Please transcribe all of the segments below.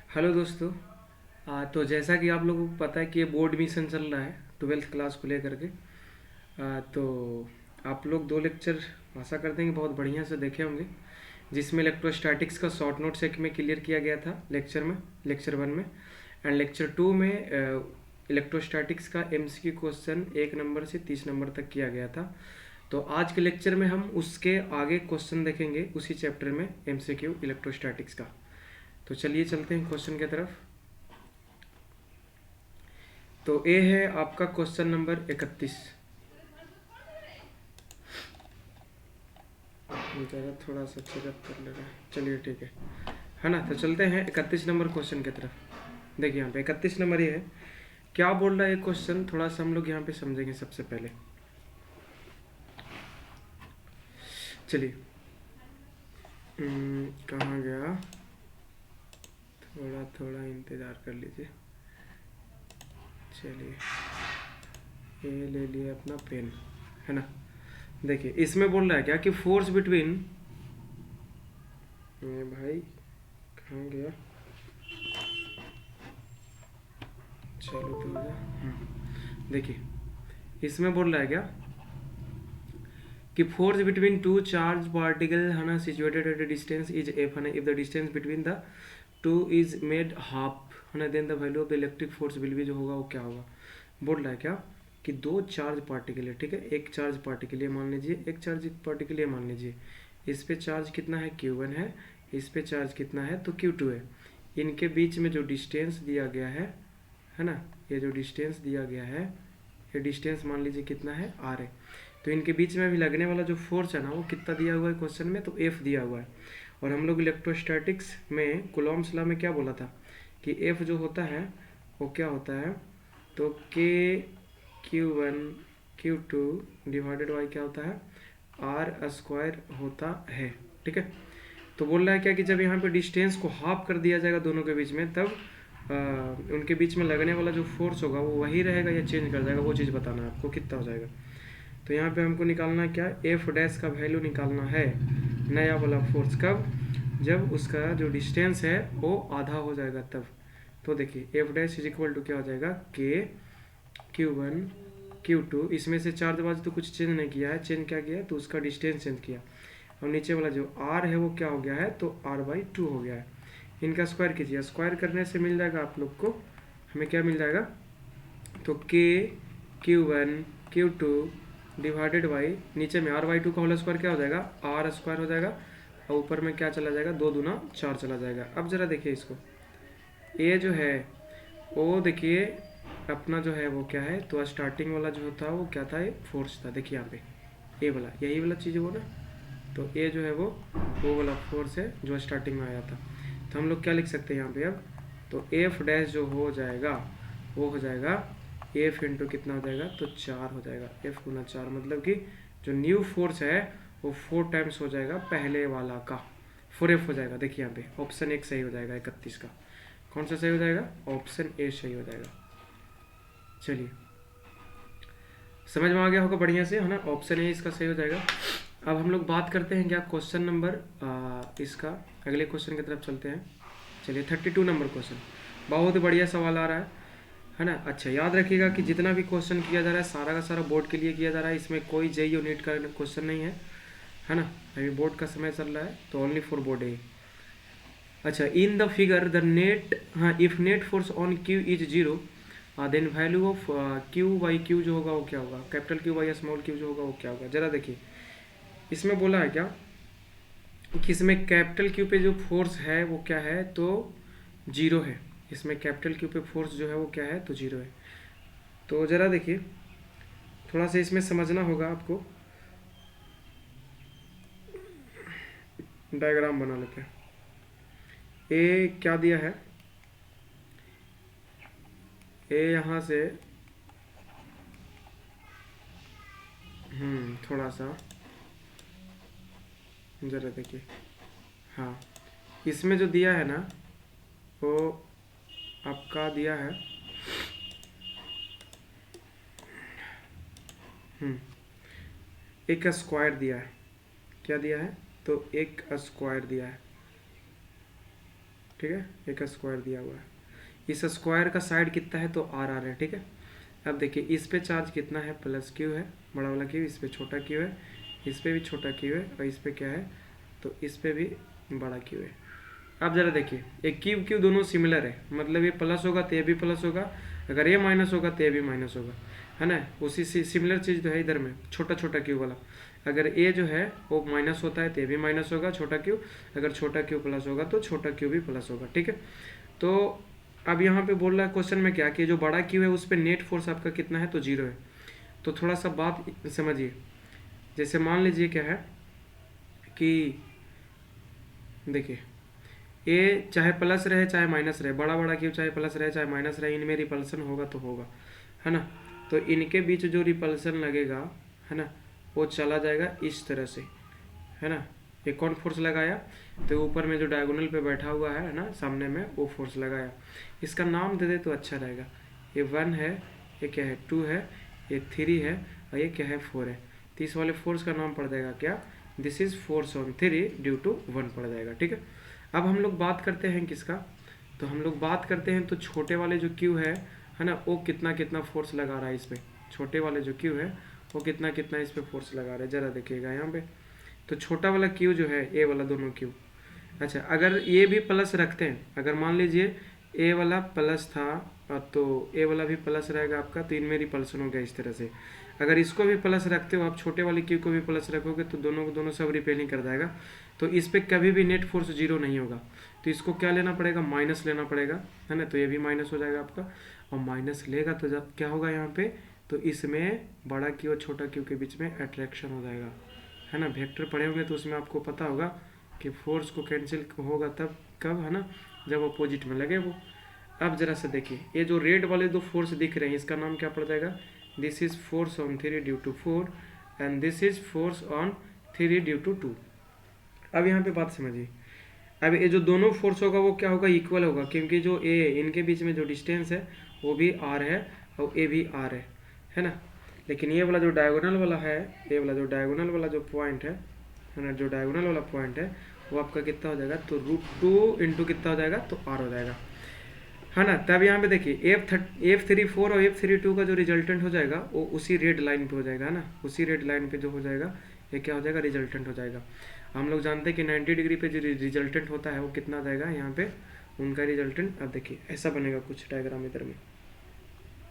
Hello दोस्तों। तो जैसा कि आप लोगों को पता है कि ये बोर्ड मिशन चल रहा है 12th क्लास को लेकर के। तो आप लोग दो लेक्चर आशा करते हैं कि बहुत बढ़िया से देखे होंगे, जिसमें इलेक्ट्रोस्टैटिक्स का शॉर्ट नोट्स एक में क्लियर किया गया था लेक्चर 1 में। एंड लेक्चर 2 में इलेक्ट्रोस्टैटिक्स का एमसीक्यू क्वेश्चन 1 नंबर से 30 नंबर तक किया गया था। तो आज के लेक्चर में हम उसके आगे क्वेश्चन देखेंगे उसी चैप्टर में, एमसीक्यू इलेक्ट्रोस्टैटिक्स का। तो चलिए चलते हैं क्वेश्चन की तरफ। तो ए है आपका क्वेश्चन नंबर 31। ज़रा थोड़ा सा चेकअप कर ले रहा है, चलिए ठीक है ना। तो चलते हैं 31 नंबर क्वेश्चन की तरफ। देखिए यहाँ पे 31 नंबर ये है, क्या बोल रहा है ये क्वेश्चन, थोड़ा सा हम लोग यहाँ पे समझेंगे सबसे पहले। चलिए कहाँ गया, थोड़ा थोड़ा इंतज़ार कर लीजिए। चलिए ये ले लिया अपना पेन, है ना। देखिए इसमें बोल रहा है क्या कि फोर्स बिटवीन, ये भाई कहाँ गया, चलो तो देखिए इसमें बोल रहा है क्या कि force between two charge particle है ना situated at a distance is F, है ना। If the distance between the two is made half, है ना, then the value of the electric force will be, जो होगा वो क्या होगा। बोल रहा है क्या कि दो चार्ज पार्टिकल है, ठीक है। एक चार्ज पार्टिकल ये मान लीजिए, एक चार्ज पार्टिकल ये मान लीजिए। इस पे चार्ज कितना है, Q1 है। इस पे चार्ज कितना है, तो Q2 है। इनके बीच में जो डिस्टेंस दिया गया है ना, ये जो डिस्टेंस दिया गया है, ये डिस्टेंस मान लीजिए कितना है, R है। तो इनके बीच में अभी लगने वाला जो फोर्स है ना, वो कितना दिया हुआ है क्वेश्चन में, तो F दिया हुआ है। और हम लोग इलेक्ट्रोस्टैटिक्स में कूलॉम्स लॉ में क्या बोला था कि F जो होता है वो क्या होता है, तो Q1 Q2 डिवाइडेड बाई क्या होता है, R² होता है, ठीक है। तो बोल रहा है क्या कि जब यहाँ पे डिस्टेंस को हाफ कर दिया जाएगा दोनों के बीच में, तब उनके बीच में लगने वाला जो फोर्स होगा वो वही रहेगा या चेंज कर जाएगा, वो चीज़ बताना है आपको कितना हो जाएगा। तो यहाँ पे हमको निकालना है क्या, एफ डैश का वैल्यू निकालना है नया वाला फोर्स, कब, जब उसका जो डिस्टेंस है वो आधा हो जाएगा तब। तो देखिए F dash is equal to क्या हो जाएगा, के Q1 Q2, इसमें से चार्ज वार्ज तो कुछ चेंज नहीं किया है, चेंज क्या किया तो उसका डिस्टेंस चेंज किया। और नीचे वाला जो R है वो क्या हो गया है, तो R/2 हो गया है। इनका स्क्वायर कीजिए, स्क्वायर करने से मिल जाएगा आप लोग को, हमें क्या मिल जाएगा, तो K Q1 Q2 divided by, नीचे में R/2 का होल स्क्वायर क्या हो जाएगा, R² हो जाएगा। और ऊपर में क्या चला जाएगा, 2 दूना 4 चला जाएगा। अब जरा देखिए इसको, ये जो है वो देखिए अपना जो है वो क्या है, तो स्टार्टिंग वाला जो था वो क्या था, ये फोर्स था। देखिए यहाँ पे ये वाला, यही वाला चीज़ वो ना, तो ये जो है वो वाला फोर्स है जो स्टार्टिंग में आया था। तो हम लोग क्या लिख सकते हैं यहाँ पे अब, तो एफ डैश जो हो जाएगा वो हो जाएगा एफ इंटू कितना हो जाएगा, तो 4 हो जाएगा। एफ गुना 4 मतलब कि जो न्यू फोर्स है वो 4 टाइम्स हो जाएगा पहले वाला का, 4F हो जाएगा। देखिए यहाँ पे ऑप्शन 1 सही हो जाएगा 31 का। कौन सा सही हो जाएगा, ऑप्शन ए सही हो जाएगा। चलिए समझ में आ गया होगा बढ़िया से, है ना, ऑप्शन ए इसका सही हो जाएगा। अब हम लोग बात करते हैं क्या क्वेश्चन नंबर इसका, अगले क्वेश्चन की तरफ चलते हैं। चलिए 32 नंबर क्वेश्चन, बहुत बढ़िया सवाल आ रहा है ना। अच्छा याद रखिएगा कि जितना भी क्वेश्चन किया जा रहा है सारा का सारा बोर्ड के लिए किया जा रहा है, इसमें कोई जेईई और नीट का क्वेश्चन नहीं है ना। अभी बोर्ड का समय चल रहा है तो ओनली फॉर बोर्ड है। अच्छा, in the figure the net, हाँ, if net force on Q is zero, then value of Q/Q जो होगा वो क्या होगा, capital Q by small q जो होगा वो क्या होगा। जरा देखिए इसमें बोला है क्या कि इसमें कैपिटल Q पे जो फोर्स है वो क्या है, तो जीरो है। इसमें कैपिटल Q पे फोर्स जो है वो क्या है, तो जीरो है। तो ज़रा देखिए थोड़ा सा इसमें समझना होगा आपको, डायग्राम बना लेते हैं। ए क्या दिया है, ए यहाँ से थोड़ा सा ज़रा देखिए, हाँ, इसमें जो दिया है ना वो आपका दिया है एक स्क्वायर दिया है। क्या दिया है, तो एक स्क्वायर दिया है। ठीक है, एक स्क्वायर दिया हुआ है, इस स्क्वायर का साइड कितना है तो आर आर है, ठीक है। अब देखिए इस पे चार्ज कितना है, प्लस क्यू है, बड़ा वाला क्यू, इस पे छोटा क्यू है, इस पे भी छोटा क्यू है, और इस पे क्या है तो इस पे भी बड़ा क्यू है। अब जरा देखिए एक क्यू क्यू दोनों सिमिलर है, मतलब ये प्लस होगा तो ये भी प्लस होगा, अगर ये माइनस होगा तो ये भी माइनस होगा, है ना। उसी सिमिलर चीज़ तो है इधर में, छोटा छोटा क्यू वाला, अगर ए जो है वो माइनस होता है तो ये भी माइनस होगा छोटा क्यू, अगर छोटा क्यू प्लस होगा तो छोटा क्यू भी प्लस होगा, ठीक है। तो अब यहाँ पे बोल रहा है क्वेश्चन में क्या कि जो बड़ा क्यू है उस पर नेट फोर्स आपका कितना है तो 0 है। तो थोड़ा सा बात समझिए, जैसे मान लीजिए क्या है कि देखिए ए चाहे प्लस रहे चाहे माइनस रहे, बड़ा बड़ा क्यू चाहे प्लस रहे चाहे माइनस रहे, इनमें रिपल्सन होगा तो होगा, है ना। तो इनके बीच जो रिपल्सन लगेगा, है ना, वो चला जाएगा इस तरह से, है ना। ये कौन फोर्स लगाया तो ऊपर में जो डायगोनल पे बैठा हुआ है ना सामने में, वो फोर्स लगाया। इसका नाम दे दे तो अच्छा रहेगा, ये 1 है, ये क्या है 2 है, ये 3 है, और ये क्या है 4 है। तो इस वाले फोर्स का नाम पड़ जाएगा क्या, this is force on 3 due to 1 पड़ जाएगा, ठीक है। अब हम लोग बात करते हैं किसका, तो हम लोग बात करते हैं तो छोटे वाले जो क्यू है ना, वो कितना कितना फोर्स लगा रहा है इस पे, छोटे वाले जो क्यू है वो कितना कितना इस पे फोर्स लगा रहा है, जरा देखिएगा यहाँ पे। तो छोटा वाला क्यू जो है, ए वाला दोनों क्यू, अच्छा अगर ये भी प्लस रखते हैं, अगर मान लीजिए ए वाला प्लस था तो ए वाला भी प्लस रहेगा आपका, तो इनमें रिपल्सन हो गया इस तरह से। अगर इसको भी प्लस रखते हो आप, छोटे वाले क्यू को भी प्लस रखोगे तो दोनों को दोनों सब रिपेलिंग कर जाएगा, तो इस पर कभी भी नेट फोर्स 0 नहीं होगा। तो इसको क्या लेना पड़ेगा, माइनस लेना पड़ेगा, है ना। तो ये भी माइनस हो जाएगा आपका, और माइनस लेगा तो जब क्या होगा यहाँ पे, तो इसमें बड़ा क्यू और छोटा क्यू के बीच में अट्रैक्शन हो जाएगा, है ना। वेक्टर पढ़े होंगे तो उसमें आपको पता होगा कि फोर्स को कैंसिल होगा तब कब, है ना, जब अपोजिट में लगे वो। अब जरा सा देखिए ये जो रेड वाले दो फोर्स दिख रहे हैं इसका नाम क्या पड़ जाएगा, this is force on 3 due to 4 and this is force on 3 due to 2। अब यहाँ पे बात समझिए, अब ये जो दोनों फोर्स होगा वो क्या होगा, इक्वल होगा, क्योंकि जो ए इनके बीच में जो डिस्टेंस है वो भी आर है और ए भी आर है ना। लेकिन ये वाला जो डायगोनल वाला है, ये वाला जो डायगोनल वाला जो पॉइंट है ना, जो डायगोनल वाला पॉइंट है वो आपका कितना हो जाएगा, तो √2 इंटू कितना हो जाएगा तो आर हो जाएगा, है ना। तब यहाँ पे देखिए F34 और F32 का जो रिजल्टेंट हो जाएगा वो उसी रेड लाइन पे हो जाएगा, है ना, उसी रेड लाइन पे जो हो जाएगा ये क्या हो जाएगा, रिजल्टेंट हो जाएगा। हम लोग जानते हैं कि 90 डिग्री पे जो रिजल्टेंट होता है वो कितना आ जाएगा यहाँ पे उनका रिजल्टेंट। अब देखिए ऐसा बनेगा कुछ डायग्राम इधर में,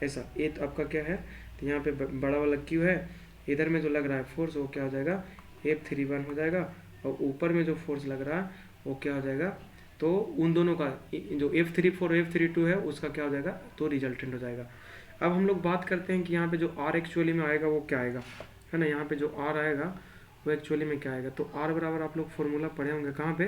ऐसा, ये तो आपका क्या है, तो यहाँ पे बड़ा वाला क्यू है, इधर में जो लग रहा है फोर्स वो क्या हो जाएगा, F31 हो जाएगा, और ऊपर में जो फोर्स लग रहा है वो क्या हो जाएगा, तो उन दोनों का जो F34 और F32 है उसका क्या हो जाएगा, तो रिजल्टेंट हो जाएगा। अब हम लोग बात करते हैं कि यहाँ पे जो R एक्चुअली में आएगा वो क्या आएगा, है ना। यहाँ पे जो R आएगा वो एक्चुअली में क्या आएगा, तो R बराबर आप लोग फॉर्मूला पढ़े होंगे कहाँ पे,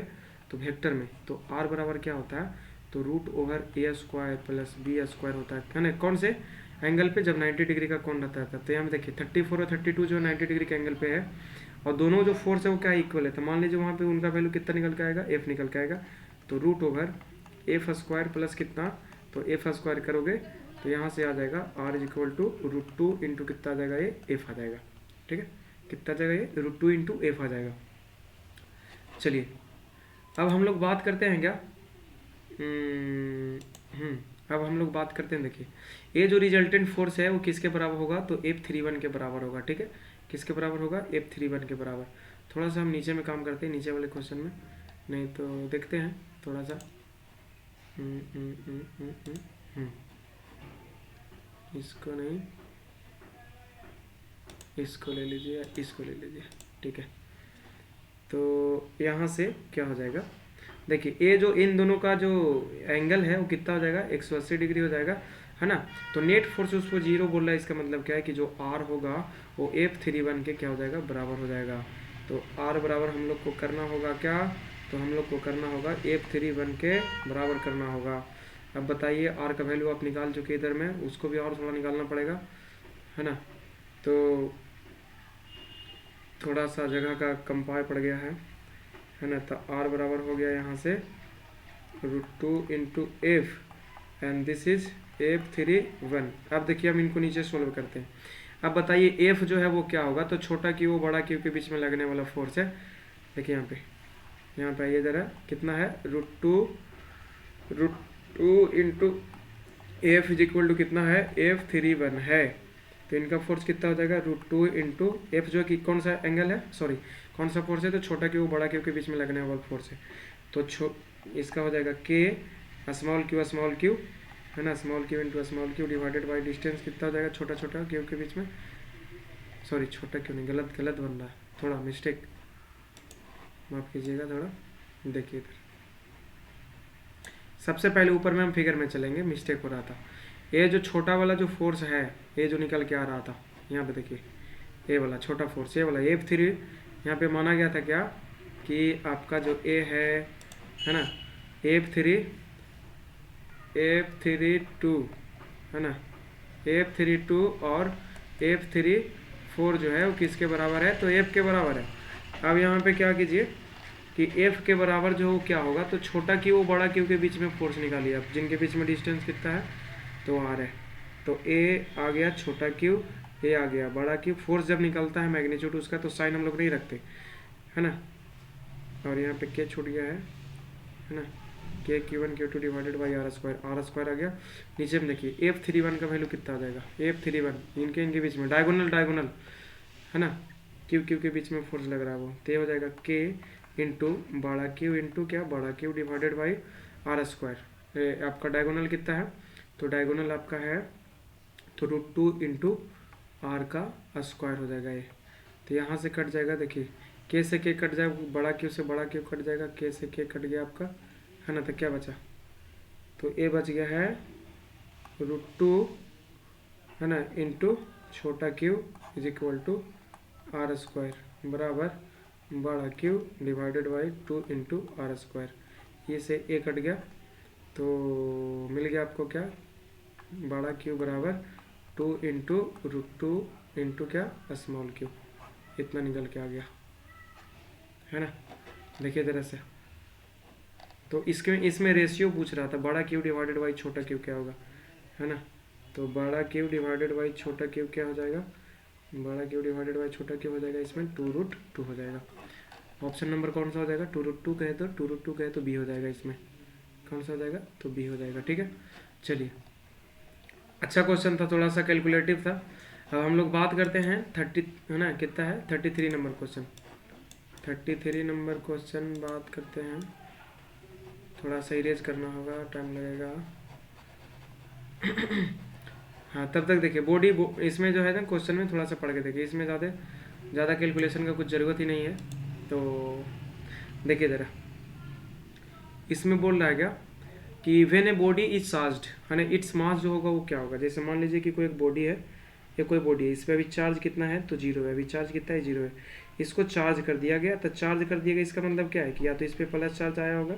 तो वेक्टर में। तो R बराबर क्या होता है, तो √a² प्लस b² होता है ना, कौन से एंगल पे, जब 90 डिग्री का कौन रहता है। तो यहाँ पे देखिए 34 और 32 जो 90 डिग्री के एंगल पे है, और दोनों जो फोर्स है वो क्या इक्वल है। तो मान लीजिए वहाँ पे उनका वैल्यू कितना निकल के आएगा, F निकल के आएगा, तो √f² प्लस कितना, तो f² करोगे तो यहाँ से आ जाएगा R is equal to √2 into कितना आ जाएगा, ये F आ जाएगा, ठीक है, कितना आ जाएगा ये, √2 इंटू F आ जाएगा। चलिए अब हम लोग बात करते हैं क्या, अब हम लोग बात करते हैं, देखिए ये जो रिजल्टेंट फोर्स है वो किसके बराबर होगा, तो F31 के बराबर होगा, ठीक है, किसके बराबर होगा, F31 के बराबर। थोड़ा सा हम नीचे में काम करते हैं, नीचे वाले क्वेश्चन में, नहीं तो देखते हैं थोड़ा सा, इसको नहीं, इसको ले लीजिए, इसको ले लीजिए, ठीक है। तो यहाँ से क्या हो जाएगा, देखिए ये जो इन दोनों का जो एंगल है वो कितना हो जाएगा, 180 डिग्री हो जाएगा, है ना। तो नेट फोर्स उसको 0 बोल रहा है, इसका मतलब क्या है कि जो R होगा वो F31 के क्या हो जाएगा, बराबर हो जाएगा। तो R बराबर हम लोग को करना होगा क्या, तो हम लोग को करना होगा F31 के बराबर करना होगा। अब बताइए R का वैल्यू आप निकाल चुके इधर में, उसको भी और थोड़ा निकालना पड़ेगा, है ना। तो थोड़ा सा जगह का कंपाई पड़ गया है ना। तो R बराबर हो गया यहाँ से √2 into F and this is F31। अब देखिए हम इनको नीचे सोल्व करते हैं। अब बताइए F जो है वो क्या होगा, तो छोटा क्यू बड़ा क्यू के बीच में लगने वाला फोर्स है। देखिए यहाँ पे आइए ज़रा, कितना है, √2 √2 × F इज इक्वल टू कितना है, F31 है, तो इनका फोर्स कितना हो जाएगा, √2 × F जो कि कौन सा एंगल है, सॉरी कौन सा फोर्स है, तो छोटा क्यू बड़ा क्यू के बीच में लगने वाला फोर्स है, तो इसका हो जाएगा K स्मॉल क्यू है ना, small Q into small Q divided by distance कितना हो जाएगा, छोटा छोटा क्यू के बीच में, सॉरी छोटा क्यों नहीं, गलत बन रहा है, थोड़ा मिस्टेक, माफ़ कीजिएगा थोड़ा, देखिए इधर सबसे पहले ऊपर में हम फिगर में चलेंगे, मिस्टेक हो रहा था। ये जो छोटा वाला जो फोर्स है, ये जो निकल के आ रहा था यहाँ पे देखिए, ये वाला छोटा फोर्स, ये वाला F3 यहाँ पे माना गया था क्या कि आपका जो A है ना, F32 है ना, F32 और F34 जो है वो किसके बराबर है, तो F के बराबर है। अब यहाँ पे क्या कीजिए कि F के बराबर जो क्या होगा, तो छोटा क्यू और बड़ा क्यू के बीच में फोर्स निकालिए आप, जिनके बीच में डिस्टेंस कितना है, तो R है, तो A आ गया छोटा क्यू, A आ गया बड़ा क्यू। फोर्स जब निकलता है मैग्नीट्यूड उसका, तो साइन हम लोग नहीं रखते है ना, और यहाँ पे K छूट गया है ना, Q1 Q2 divided by R² आ गया। नीचे में देखिए F31 का वैल्यू कितना आ जाएगा, F31 इनके बीच में डायगोनल है ना, क्यू के बीच में फोर्स लग रहा है वो, तो ये हो जाएगा K इंटू बड़ा क्यू इंटू क्या, बड़ा क्यू डिवाइडेड बाई R²। आपका डायगोनल कितना है, तो डायगोनल आपका है तो √2 × R का स्क्वायर हो जाएगा ये, तो यहाँ से कट जाएगा, देखिए K से K कट जाएगा, बड़ा क्यू से बड़ा क्यू कट जाएगा, K से K कट गया आपका है ना, तो क्या बचा, तो A बच गया है √2 है ना इंटू छोटा Q is equal to R² बराबर बड़ा क्यू डिवाइडेड बाई 2 × R²। ये से A कट गया, तो मिल गया आपको क्या, बड़ा क्यू बराबर 2 × √2 इंटू क्या, स्मॉल क्यू, इतना निकल के आ गया है ना। देखिए तरह से, तो इसमें रेशियो पूछ रहा था, बड़ा क्यू डिवाइडेड बाई छोटा क्यू क्या होगा है ना, तो बड़ा क्यू डिवाइडेड बाई छोटा क्यू क्या हो जाएगा, बड़ा क्यू डिवाइडेड बाई छोटा क्यू हो जाएगा, इसमें 2√2 हो जाएगा। ऑप्शन नंबर कौन सा हो जाएगा, 2√2 कहे तो बी हो जाएगा, इसमें कौन सा हो जाएगा, तो बी हो जाएगा। ठीक है, चलिए अच्छा क्वेश्चन था, थोड़ा सा कैलकुलेटिव था। अब हम लोग बात करते हैं 30 है ना, कितना है 33 नंबर क्वेश्चन, 33 नंबर क्वेश्चन बात करते हैं, थोड़ा सा इरेज करना होगा, टाइम लगेगा। हाँ तब तक देखिए इसमें जो है ना क्वेश्चन में थोड़ा सा पढ़ के देखिए, इसमें ज़्यादा कैलकुलेशन का कुछ ज़रूरत ही नहीं है। तो देखिए ज़रा, इसमें बोल रहा है क्या कि when a body is charged है ना, इट्स मास जो होगा वो क्या होगा, जैसे मान लीजिए कि कोई एक बॉडी है या कोई बॉडी है, इस पर अभी चार्ज कितना है, तो 0 है, अभी चार्ज कितना है, 0 है, इसको चार्ज कर दिया गया, तो चार्ज कर दिया गया इसका मतलब क्या है कि या तो इस पर प्लस चार्ज आया होगा,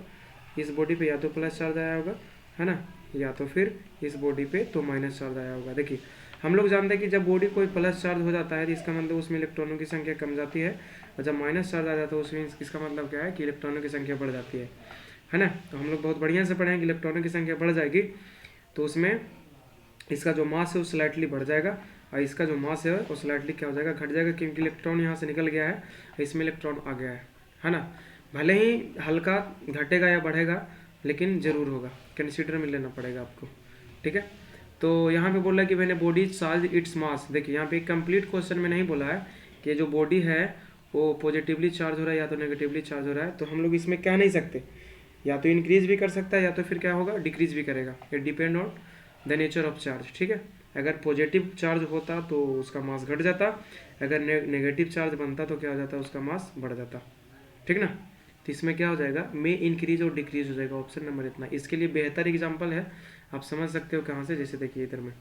इस बॉडी पे या तो प्लस चार्ज आया होगा है ना, या तो फिर इस बॉडी पे तो माइनस चार्ज आया होगा। देखिए हम लोग जानते हैं कि जब बॉडी कोई प्लस चार्ज हो जाता है तो इसका मतलब उसमें इलेक्ट्रॉनों की संख्या कम जाती है, और जब माइनस चार्ज आ जाता है उसमें इसका मतलब क्या है कि इलेक्ट्रॉनों की संख्या बढ़ जाती है ना। तो हम लोग बहुत बढ़िया से पढ़े हैं कि इलेक्ट्रॉनों की संख्या बढ़ जाएगी तो उसमें इसका जो मास है वो स्लाइटली बढ़ जाएगा, और इसका जो मास है वो स्लाइटली क्या हो जाएगा, घट जाएगा, क्योंकि इलेक्ट्रॉन यहाँ से निकल गया है, इसमें इलेक्ट्रॉन आ गया है ना। भले ही हल्का घटेगा या बढ़ेगा लेकिन ज़रूर होगा, कंसीडर में लेना पड़ेगा आपको। ठीक है, तो यहाँ पे बोल रहा है कि मैंने बॉडी चार्ज इट्स मास। देखिए यहाँ पे एक कंप्लीट क्वेश्चन में नहीं बोला है कि जो बॉडी है वो पॉजिटिवली चार्ज हो रहा है या तो नेगेटिवली चार्ज हो रहा है, तो हम लोग इसमें कह नहीं सकते, या तो इंक्रीज भी कर सकता है या तो फिर क्या होगा, डिक्रीज भी करेगा, it depend on the nature of charge. ठीक है, अगर पॉजिटिव चार्ज होता तो उसका मास घट जाता, अगर नेगेटिव चार्ज बनता तो क्या हो जाता, उसका मास बढ़ जाता। ठीक ना, तो इसमें क्या हो जाएगा, में इंक्रीज और डिक्रीज हो जाएगा, ऑप्शन नंबर इतना। इसके लिए बेहतर एग्जांपल है, आप समझ सकते हो कहाँ से, जैसे देखिए इधर में,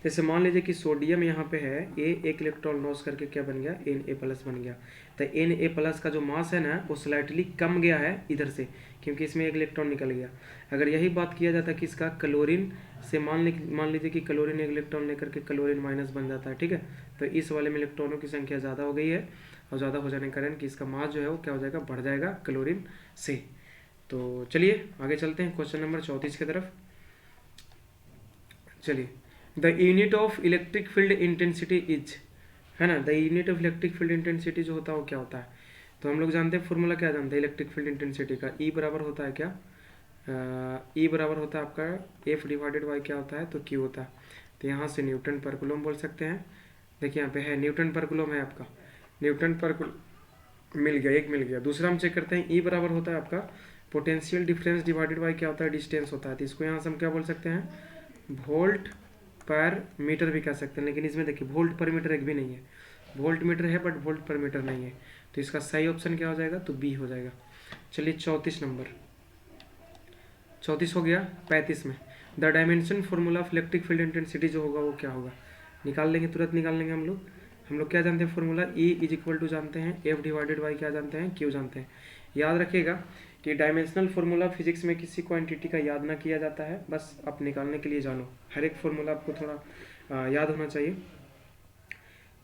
जैसे मान लीजिए कि सोडियम यहाँ पे है, एक इलेक्ट्रॉन लॉस करके क्या बन गया, Na+ बन गया, तो Na+ का जो मास है ना वो स्लाइटली कम गया है इधर से, क्योंकि इसमें एक इलेक्ट्रॉन निकल गया। अगर यही बात किया जाता कि इसका क्लोरीन से मान लीजिए कि क्लोरीन एक इलेक्ट्रॉन लेकर के क्लोरीन माइनस बन जाता है। ठीक है, तो इस वाले में इलेक्ट्रॉनों की संख्या ज़्यादा हो गई है, और ज़्यादा हो जाने के कारण कि इसका मास जो है वो क्या हो जाएगा, बढ़ जाएगा क्लोरीन से। तो चलिए आगे चलते हैं क्वेश्चन नंबर 34 की तरफ। चलिए, the unit of electric field intensity is है ना, the unit of electric field intensity जो होता है वो क्या होता है, तो हम लोग जानते हैं फॉर्मूला क्या जानते हैं इलेक्ट्रिक फील्ड इंटेंसिटी का, ई बराबर होता है क्या ई बराबर होता है आपका एफ डिवाइडेड बाई क्या होता है, तो क्यू होता है। तो यहाँ से न्यूटन पर कूलम बोल सकते हैं। देखिए यहाँ पे है न्यूटन पर कूलम है आपका, न्यूटन पर मिल गया, एक मिल गया। दूसरा हम चेक करते हैं, ई बराबर होता है आपका पोटेंशियल डिफरेंस डिवाइडेड बाई क्या होता है, डिस्टेंस होता है। तो इसको यहाँ से हम क्या बोल सकते हैं, वोल्ट पर मीटर भी कह सकते हैं। लेकिन इसमें देखिए वोल्ट पर मीटर एक भी नहीं है, वोल्ट मीटर है बट वोल्ट पर मीटर नहीं है। तो इसका सही ऑप्शन क्या हो जाएगा, तो बी हो जाएगा। चलिए 34 नंबर, 34 हो गया। 35 में the dimension formula of electric field intensity जो होगा वो क्या होगा, निकाल लेंगे, तुरंत निकाल लेंगे हम लोग क्या जानते हैं formula, E is equal to जानते हैं एफ डिवाइडेड बाई क्या जानते हैं, क्यू जानते हैं। याद रखिएगा कि डायमेंशनल फार्मूला फिजिक्स में किसी क्वांटिटी का याद ना किया जाता है, बस आप निकालने के लिए जानो, हर एक फार्मूला आपको थोड़ा याद होना चाहिए।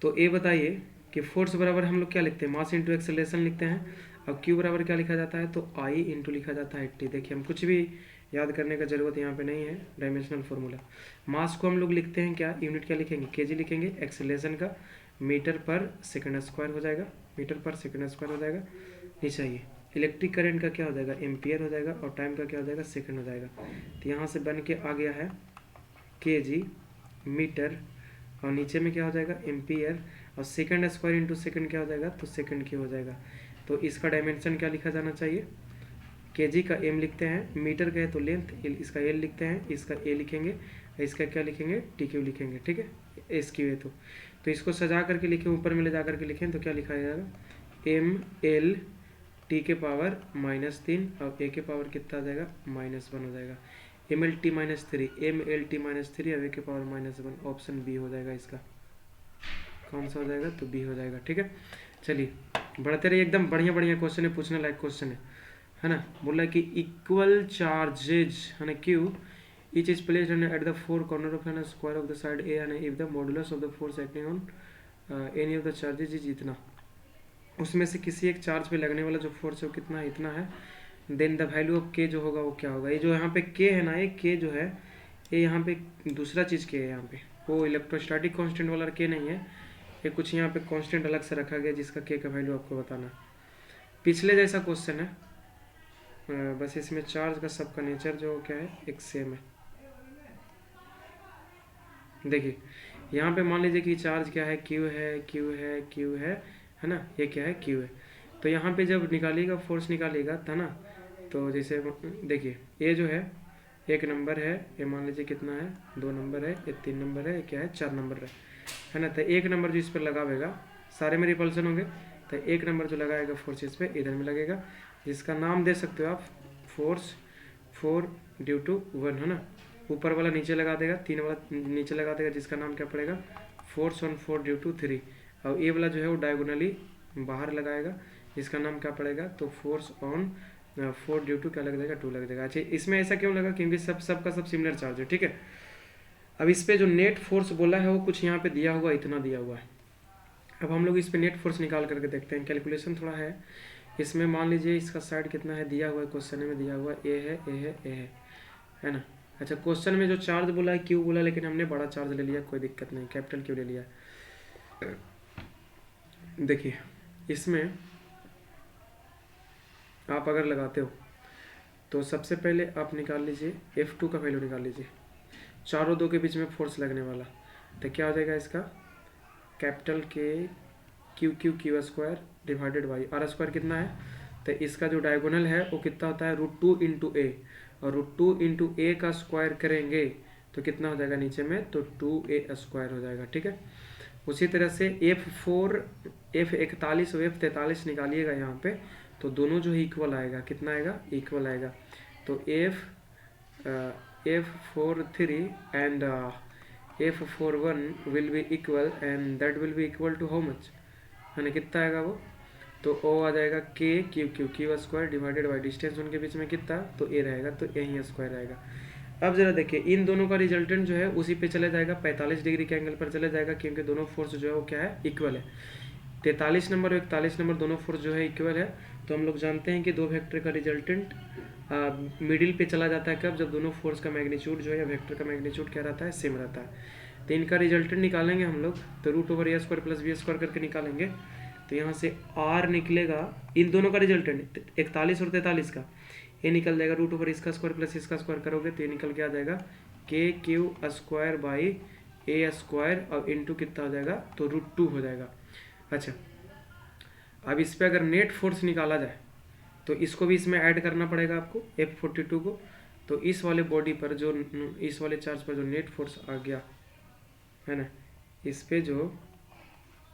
तो ए बताइए कि फोर्स बराबर हम लोग क्या लिखते हैं, मास इंटू एक्सेलरेशन लिखते हैं। अब क्यू बराबर क्या लिखा जाता है, तो आई इंटू लिखा जाता है टी। देखिए हम कुछ भी याद करने का जरूरत यहाँ पे नहीं है, डायमेंशनल फार्मूला। मास को हम लोग लिखते हैं क्या, यूनिट क्या लिखेंगे, केजी लिखेंगे। एक्सेलरेशन का मीटर पर सेकंड स्क्वायर हो जाएगा, मीटर पर सेकंड स्क्वायर हो जाएगा। नीचे आइए, इलेक्ट्रिक करंट का क्या हो जाएगा, एम्पियर हो जाएगा, और टाइम का क्या हो जाएगा, सेकंड हो जाएगा। तो यहाँ से बन के आ गया है केजी मीटर, और नीचे में क्या हो जाएगा, एम्पियर, और सेकंड स्क्वायर इंटू सेकंड क्या हो जाएगा, तो सेकंड की हो जाएगा। तो इसका डायमेंशन क्या लिखा जाना चाहिए, केजी का एम लिखते हैं, मीटर का है तो लेंथ, इसका एल लिखते हैं, इसका ए लिखेंगे, इसका क्या लिखेंगे, टी क्यू लिखेंगे, ठीक है, एस क्यू है। तो इसको सजा करके लिखें, ऊपर में ले जा करके लिखें तो क्या लिखा जाएगा, एम एल टी के पावर -3, और ए के पावर कितना आ जाएगा, -1 हो जाएगा। M L T -3, M L T -3 और ए के पावर -1, ऑप्शन बी हो जाएगा इसका। कौन सा हो जाएगा, तो बी हो जाएगा, ठीक है। चलिए बढ़ते रहिए, एकदम बढ़िया बढ़िया क्वेश्चन है, पूछने लायक क्वेश्चन है ना। बोल रहा है कि इक्वल चार्जेज है ना Q each is placed at the four corner of a square of the side A, and if the modulus of the force acting on any of the charges is इतना, उसमें से किसी एक charge पे लगने वाला जो फोर्स है वो कितना है, इतना है। देन द वैल्यू ऑफ के जो होगा वो क्या होगा। ये जो यहाँ पे के है ना, ये के जो है ये यहाँ पे दूसरा चीज़ के है, यहाँ पे वो इलेक्ट्रोस्टैटिक कांस्टेंट वाला के नहीं है, ये कुछ यहाँ पे कांस्टेंट अलग से रखा गया जिसका के का वैल्यू आपको बताना है। पिछले जैसा क्वेश्चन है, बस इसमें चार्ज का सबका नेचर जो क्या है एक सेम है। देखिए यहाँ पे मान लीजिए कि चार्ज क्या है, क्यू है, क्यू है, क्यू है ना, ये क्या है, क्यू है। तो यहाँ पे जब निकालिएगा फोर्स निकालिएगा था ना, तो जैसे देखिए ये जो है 1 नंबर है, ये मान लीजिए कितना है, 2 नंबर है, ये 3 नंबर है, ये क्या है 4 नंबर है ना। तो 1 नंबर जो इस पर लगावेगा, सारे में रिपल्सन होंगे, तो 1 नंबर जो लगाएगा फोर्स इस पर इधर में लगेगा, जिसका नाम दे सकते हो आप फोर्स 4 ड्यू टू 1 है ना। ऊपर वाला नीचे लगा देगा, 3 वाला नीचे लगा देगा, जिसका नाम क्या पड़ेगा, फोर्स ऑन 4 ड्यू टू 3। और ये वाला जो है वो डायगोनली बाहर लगाएगा, जिसका नाम क्या पड़ेगा, तो फोर्स ऑन 4 ड्यू टू क्या लग जाएगा, 2 लग जाएगा। अच्छा इसमें ऐसा क्यों लगा, क्योंकि सब का सब सिमिलर चार्ज है, ठीक है। अब इस पर जो नेट फोर्स बोला है वो कुछ यहाँ पे दिया हुआ, इतना दिया हुआ है। अब हम लोग इस पर नेट फोर्स निकाल करके देखते हैं, कैलकुलेशन थोड़ा है इसमें। मान लीजिए इसका साइड कितना है, दिया हुआ है क्वेश्चन में, दिया हुआ ए है, ए है, ए है ना। अच्छा क्वेश्चन में जो चार्ज बोला है क्यू बोला, लेकिन हमने बड़ा चार्ज ले लिया, कोई दिक्कत नहीं, कैपिटल क्यू ले लिया। देखिए इसमें आप अगर लगाते हो तो सबसे पहले आप निकाल लीजिए F2 का वैल्यू निकाल लीजिए, चारों दो के बीच में फोर्स लगने वाला, तो क्या हो जाएगा इसका, कैपिटल के Q square divided by R square कितना है, तो इसका जो डायगोनल है वो कितना होता है, √2 इंटू ए, और √2 इंटू ए का स्क्वायर करेंगे तो कितना हो जाएगा नीचे में, तो 2a स्क्वायर हो जाएगा, ठीक है। उसी तरह से F41 और F43 निकालिएगा यहाँ पे, तो दोनों जो है इक्वल आएगा, कितना आएगा, इक्वल आएगा। तो F43 and F41 will be equal, and that will be equal to how much, है ना, कितना आएगा वो, तो ओ आ जाएगा के Q square divided by distance उनके बीच में कितना, तो ए रहेगा, तो यही स्क्वायर आएगा। अब जरा देखिए इन दोनों का रिजल्टेंट जो है उसी पे चले जाएगा, 45 डिग्री के एंगल पर चले जाएगा, क्योंकि दोनों फोर्स जो है वो क्या है, इक्वल है। 43 नंबर और 41 नंबर दोनों फोर्स जो है इक्वल है। तो हम लोग जानते हैं कि दो वेक्टर का रिजल्टेंट मिडिल पे चला जाता है कब, जब दोनों फोर्स का मैग्नीट्यूड जो है वेक्टर का मैग्नीट्यूड क्या रहता है, सेम रहता है। तो इनका रिजल्टेंट निकालेंगे हम लोग, तो √a² प्लस b² करके निकालेंगे। तो यहाँ से r निकलेगा, इन दोनों का रिजल्टेंट 41 और 43 का, ये निकल जाएगा रूट ओवर इसका स्क्वायर प्लस इसका स्क्वायर करोगे तो ये निकल के आ जाएगा के Q square by A square और इंटू कितना हो जाएगा तो √2 हो जाएगा। अच्छा, अब इस पर अगर नेट फोर्स निकाला जाए तो इसको भी इसमें ऐड करना पड़ेगा आपको F42 को। तो इस वाले बॉडी पर जो इस वाले चार्ज पर जो नेट फोर्स आ गया है ना, इस पे जो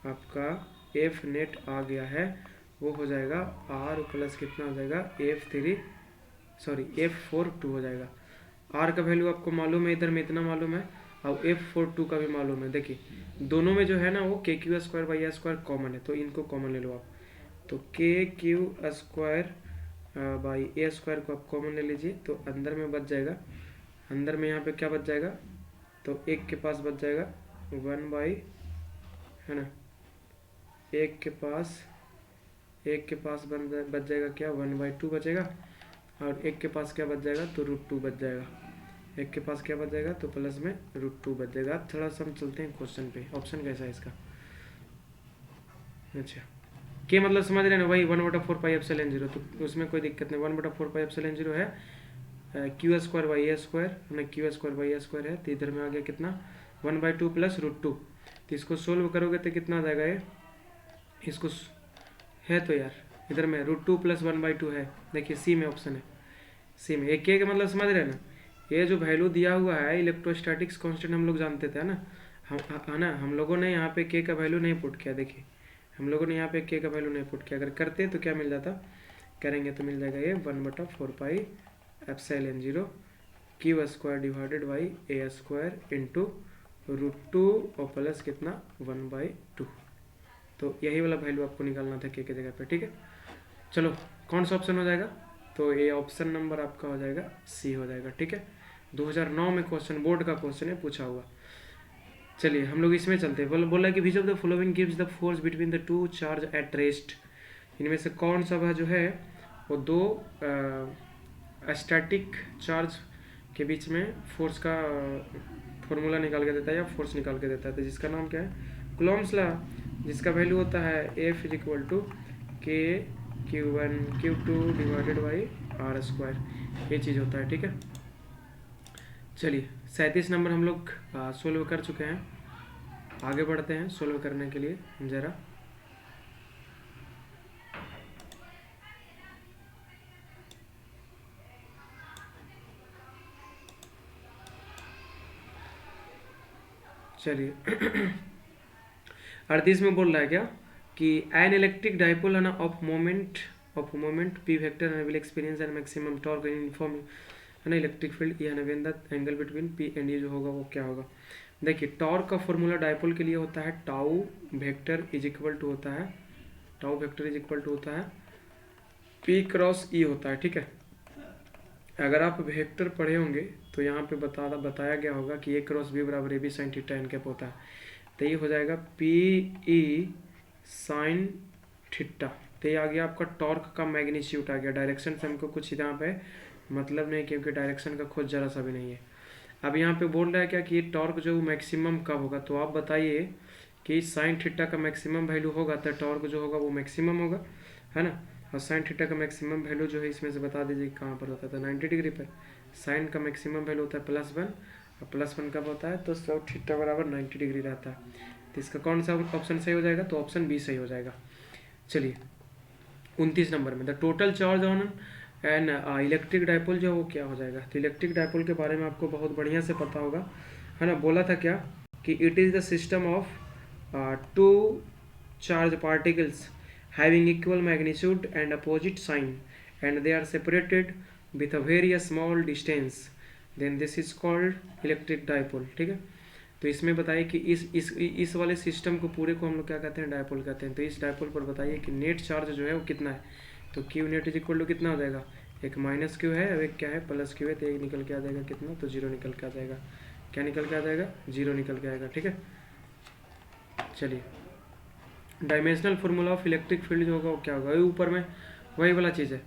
आपका F नेट आ गया है वो हो जाएगा R प्लस कितना हो जाएगा F42 हो जाएगा। R का वैल्यू आपको मालूम है, इधर में इतना मालूम है और F42 का भी मालूम है। देखिए दोनों में जो है ना वो KQ square by A square common है, तो इनको कॉमन ले लो आप। तो KQ square by A square को आप कॉमन ले लीजिए, तो अंदर में बच जाएगा, अंदर में यहाँ पे क्या बच जाएगा तो एक के पास बच जाएगा 1 बाई, है ना, एक के पास बच जाएगा क्या 1/2 बचेगा, और एक के पास क्या बच जाएगा तो √2 बच जाएगा। एक के पास क्या बच जाएगा तो प्लस में √2 बच जाएगा। अब थोड़ा सा हम चलते हैं क्वेश्चन पे, ऑप्शन कैसा है इसका। अच्छा, के मतलब समझ रहे हैं ना, वही 1/4 पाई एप्सिलॉन 0, तो उसमें कोई दिक्कत नहीं, 1/4 पाई एप्सिलॉन 0 है। Q square by A square, हमने Q square by A square है, तो इधर में आ गया कितना 1/2 प्लस √2। तो इसको सोल्व करोगे तो कितना आ जाएगा ये, इसको है तो यार इधर में √2 प्लस 1/2 है। देखिए सी में ऑप्शन है, सी में। एक के मतलब समझ रहे हैं ना, ये जो वैल्यू दिया हुआ है इलेक्ट्रोस्टैटिक्स कांस्टेंट हम लोग जानते थे ना, हम लोगों ने यहाँ पे के का वैल्यू नहीं पुट किया। देखिए हम लोगों ने यहाँ पे के का वैल्यू नहीं पुट किया, अगर करते तो क्या मिल जाता, करेंगे तो मिल जाएगा ये 1/4 पाई epsilon 0 Q square divided by A square into √2 और प्लस कितना 1/2। तो यही वाला वैल्यू आपको निकालना था के जगह पे, ठीक है। चलो कौन सा ऑप्शन हो जाएगा, तो ये ऑप्शन नंबर आपका हो जाएगा सी हो जाएगा, ठीक है। 2009 में क्वेश्चन, बोर्ड का क्वेश्चन है, पूछा हुआ। चलिए हम लोग इसमें चलते हैं। बोला कि which of the following gives the force between the to charge at rest, इनमें से कौन सा वह जो है वो दो स्टैटिक चार्ज के बीच में फोर्स का फॉर्मूला निकाल के देता है या फोर्स निकाल के देता है, तो जिसका नाम क्या है कूलॉम्स लॉ, जिसका वैल्यू होता है F = K(Q1 Q2) divided by R square, ये चीज़ होता है, ठीक है। चलिए 37 नंबर हम लोग सोल्व कर चुके हैं, आगे बढ़ते हैं सोल्व करने के लिए ज़रा। चलिए 38 में बोल रहा है क्या कि एन इलेक्ट्रिक डाइपोल है ना of moment P vector and will experience and maximum torque in uniform है ना इलेक्ट्रिक फील्ड, ये है ना when the angle between P and ये जो होगा वो क्या होगा। देखिए टॉर्क का फॉर्मूला डाइपोल के लिए होता है tau vector is equal to होता है पी क्रॉस ई होता है, ठीक है। अगर आप वेक्टर पढ़े होंगे तो यहाँ पे बताया गया होगा कि ए क्रॉस बी बराबर A B sine theta N cap होता है, तो ये हो जाएगा पी ई साइन थीटा। तो ये आ गया आपका टॉर्क का मैग्नीट्यूड आ गया। डायरेक्शन से हमको कुछ यहाँ पे मतलब नहीं, क्योंकि डायरेक्शन का खोज जरा सा भी नहीं है। अब यहाँ पे बोल रहा है क्या कि ये टॉर्क जो मैक्सिमम कब होगा, तो आप बताइए कि साइन थीटा का मैक्सिमम वैल्यू होगा तो टॉर्क जो होगा वो मैक्सिमम होगा, है ना। और साइन थीटा का मैक्सिमम वैल्यू जो है इसमें से बता दीजिए कहाँ पर होता है, 90 डिग्री पर। साइन का मैक्सिमम वैल्यू होता है +1 और +1 कब होता है तो सब थीटा बराबर 90 डिग्री रहता है। तो इसका कौन सा ऑप्शन सही हो जाएगा, तो ऑप्शन बी सही हो जाएगा। चलिए 29 नंबर में the total charge on and electric dipole जो है वो क्या हो जाएगा। तो इलेक्ट्रिक डाइपोल के बारे में आपको बहुत बढ़िया से पता होगा, है ना। बोला था क्या कि it is the system of two charge particles having equal magnitude and opposite sign and they are separated with a very small distance, then this is called electric dipole, ठीक है। तो इसमें बताइए कि इस वाले सिस्टम को पूरे को हम लोग क्या कहते हैं, डायपोल कहते हैं। तो इस डायपोल पर बताइए कि नेट चार्ज जो है वो कितना है, तो Q net is equal to कितना हो जाएगा, एक माइनस क्यू है और एक क्या है प्लस क्यू है, तो एक निकल के आ जाएगा कितना, तो 0 निकल के आ जाएगा। क्या निकल के आ जाएगा, 0 निकल के आएगा, ठीक है। चलिए dimensional formula of electric field जो होगा वो क्या होगा, ऊपर में वही वाला चीज़ है।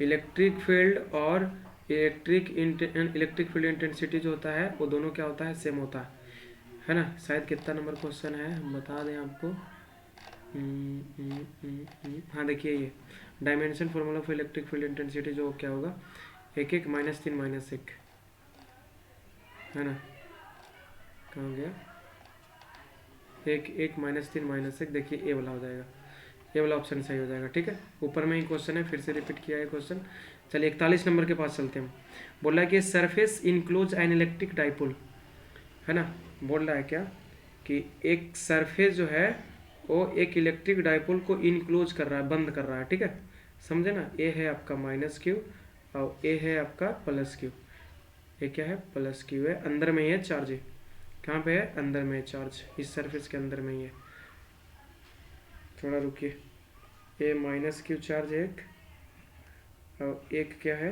इलेक्ट्रिक फील्ड और इलेक्ट्रिक फील्ड इंटेंसिटी जो होता है वो दोनों क्या होता है, सेम होता है ना। शायद कितना नंबर क्वेश्चन है हम बता दें आपको। हाँ देखिए ये dimension formula of electric field intensity जो क्या होगा, एक एक -3 -1 है ना, कहाँ गया, एक एक -3 -1, देखिए ए वाला हो जाएगा, ये वाला ऑप्शन सही हो जाएगा। ठीक है, ऊपर में ही क्वेश्चन है, फिर से रिपीट किया है क्वेश्चन। चलिए 41 नंबर के पास चलते हैं। बोल रहा है कि surface enclose an electric dipole, है ना, बोल रहा है क्या कि एक सरफेस जो है वो एक इलेक्ट्रिक डाइपोल को इनक्लोज कर रहा है, बंद कर रहा है। ठीक है, समझे ना, ए है आपका -q और ए है आपका +q। ये क्या है, +q है, अंदर में ही है चार्ज है, कहाँ पे है, अंदर में है चार्ज, इस सरफेस के अंदर में ही है। थोड़ा रुकिए, ए -q चार्ज एक और एक क्या है,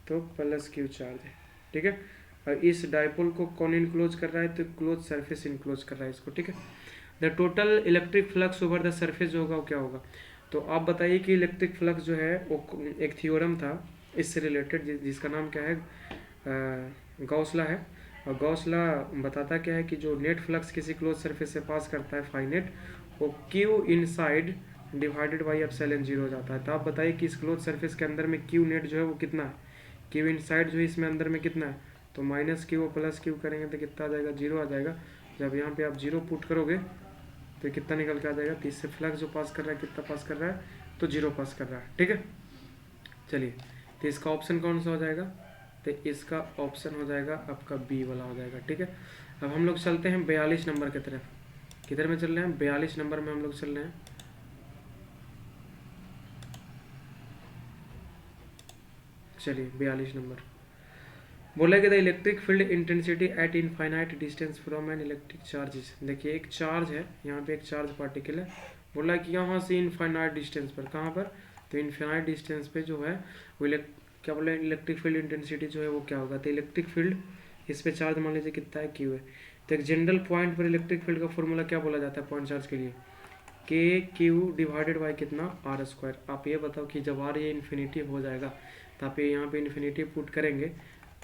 तो +q चार्ज है। ठीक है, और इस डाइपोल को कौन इनक्लोज कर रहा है, तो क्लोज सरफेस इनक्लोज कर रहा है इसको। ठीक है, the total electric flux over the surface जो होगा वो क्या होगा। तो आप बताइए कि इलेक्ट्रिक फ्लक्स जो है वो एक थ्योरम था इससे रिलेटेड, जिसका नाम क्या है, गॉस लॉ है। और गॉस लॉ बताता क्या है कि जो नेट फ्लक्स किसी क्लोज सरफेस से पास करता है फाइनेट, वो Q inside divided by epsilon 0 हो जाता है। तो आप बताइए कि इस क्लोज सरफेस के अंदर में क्यू नेट जो है वो कितना है, क्यू इनसाइड जो है इसमें अंदर में कितना है, तो -q और +q करेंगे तो कितना आ जाएगा, 0 आ जाएगा। जब यहाँ पे आप 0 पुट करोगे तो कितना निकल के आ जाएगा, तो इससे फ्लक्स जो पास कर रहा है कितना पास कर रहा है, तो 0 पास कर रहा है। ठीक है, चलिए, तो इसका ऑप्शन कौन सा हो जाएगा, तो इसका ऑप्शन हो जाएगा आपका बी वाला हो जाएगा। ठीक है, अब हम लोग चलते हैं 42 नंबर की तरफ। किधर में चल रहे हैं, 42 नंबर में हम लोग चल रहे हैं। चलिए 42 नंबर बोला कि the electric field intensity at infinite distance from an electric charges. देखिए एक चार्ज है, यहाँ पे एक चार्ज पार्टिकल है, बोला कि यहाँ से इनफाइनाइट डिस्टेंस पर, कहाँ पर, तो इनफाइनाइट डिस्टेंस पे जो है वो क्या बोला, इलेक्ट्रिक फील्ड इंटेंसिटी जो है वो क्या होगा, तो इलेक्ट्रिक फील्ड इस पे चार्ज मान लीजिए कितना है, क्यू है। तो एक जनरल पॉइंट पर इलेक्ट्रिक फील्ड का फॉर्मूला क्या बोला जाता है पॉइंट चार्ज के लिए, के क्यू डिवाइडेड बाई कितना, r²। आप ये बताओ कि जब r ये इन्फिनिटी हो जाएगा तो आप ये यहाँ पे इन्फिनिटी पुट करेंगे,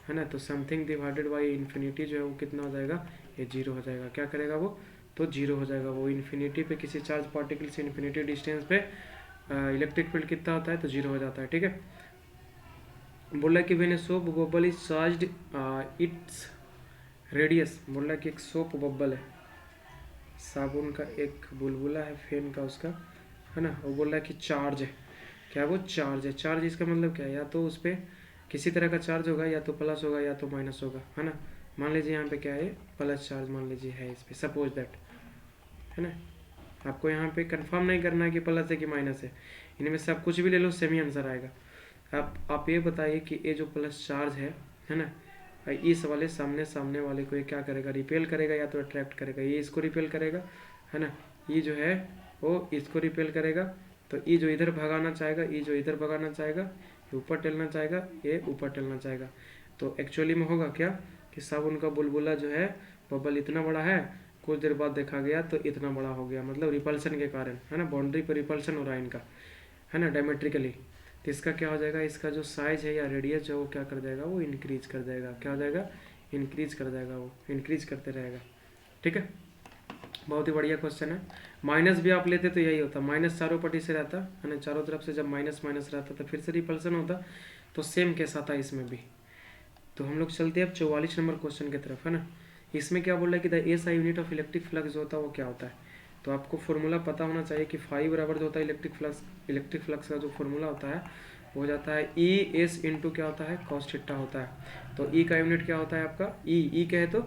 है ना, तो समथिंग डिवाइडेड बाई इन्फिनिटी जो है वो कितना हो जाएगा, ये 0 हो जाएगा। क्या करेगा वो, तो 0 हो जाएगा। वो इन्फिनिटी पे किसी चार्ज पार्टिकल से इन्फिनिटी डिस्टेंस पे इलेक्ट्रिक फील्ड कितना होता है, तो 0 हो जाता है। ठीक है, बोला कि when a soap bubble is charged its radius, बोला कि एक सोप बबल है, साबुन का एक बुलबुला है फेन का उसका, है ना, वो बोल रहा है कि चार्ज है, क्या वो चार्ज है। चार्ज इसका मतलब क्या है, या तो उस पर किसी तरह का चार्ज होगा, या तो प्लस होगा या तो माइनस होगा, है ना। मान लीजिए यहाँ पे क्या है, प्लस चार्ज मान लीजिए है इस पर, सपोज दैट, है ना। आपको यहाँ पे कंफर्म नहीं करना है कि प्लस है कि माइनस है, इनमें से आप कुछ भी ले लो सेम ही आंसर आएगा। आप ये बताइए कि ये जो प्लस चार्ज है ना, इस वाले सामने वाले को ये क्या करेगा, रिपेल करेगा या तो अट्रैक्ट करेगा। ये इसको रिपेल करेगा, है ना, ये जो है वो इसको रिपेल करेगा। तो ये जो इधर भगाना चाहेगा, ये जो इधर भगाना चाहेगा, ये ऊपर टलना चाहेगा, ये ऊपर टलना चाहेगा। तो एक्चुअली में होगा क्या कि सब उनका बुलबुला जो है बबल इतना बड़ा है, कुछ देर बाद देखा गया तो इतना बड़ा हो गया, मतलब रिपल्सन के कारण, है ना, बाउंड्री पर रिपल्सन हो रहा है इनका, है ना, डायमेट्रिकली। तो इसका क्या हो जाएगा, इसका जो साइज है या रेडियस जो वो क्या कर जाएगा, वो इंक्रीज कर जाएगा। क्या हो जाएगा, इंक्रीज कर जाएगा, वो इंक्रीज करते रहेगा। ठीक है, बहुत ही बढ़िया क्वेश्चन है। माइनस भी आप लेते तो यही होता, माइनस चारों पट्टी से रहता है ना, चारों तरफ से जब माइनस माइनस रहता तो फिर से रिपल्सन होता, तो सेम कैसा था इसमें भी। तो हम लोग चलते हैं अब 44 नंबर क्वेश्चन की तरफ, है ना। इसमें क्या बोल रहा है कि the SI unit of electric flux जो होता है वो क्या होता है। तो आपको फॉर्मूला पता होना चाहिए कि फाई बराबर जो होता है इलेक्ट्रिक फ्लक्स का जो फॉर्मूला होता है वो हो जाता है ई एस इंटू क्या होता है, कॉस थीटा होता है। तो ई का यूनिट क्या होता है आपका, ई कहे तो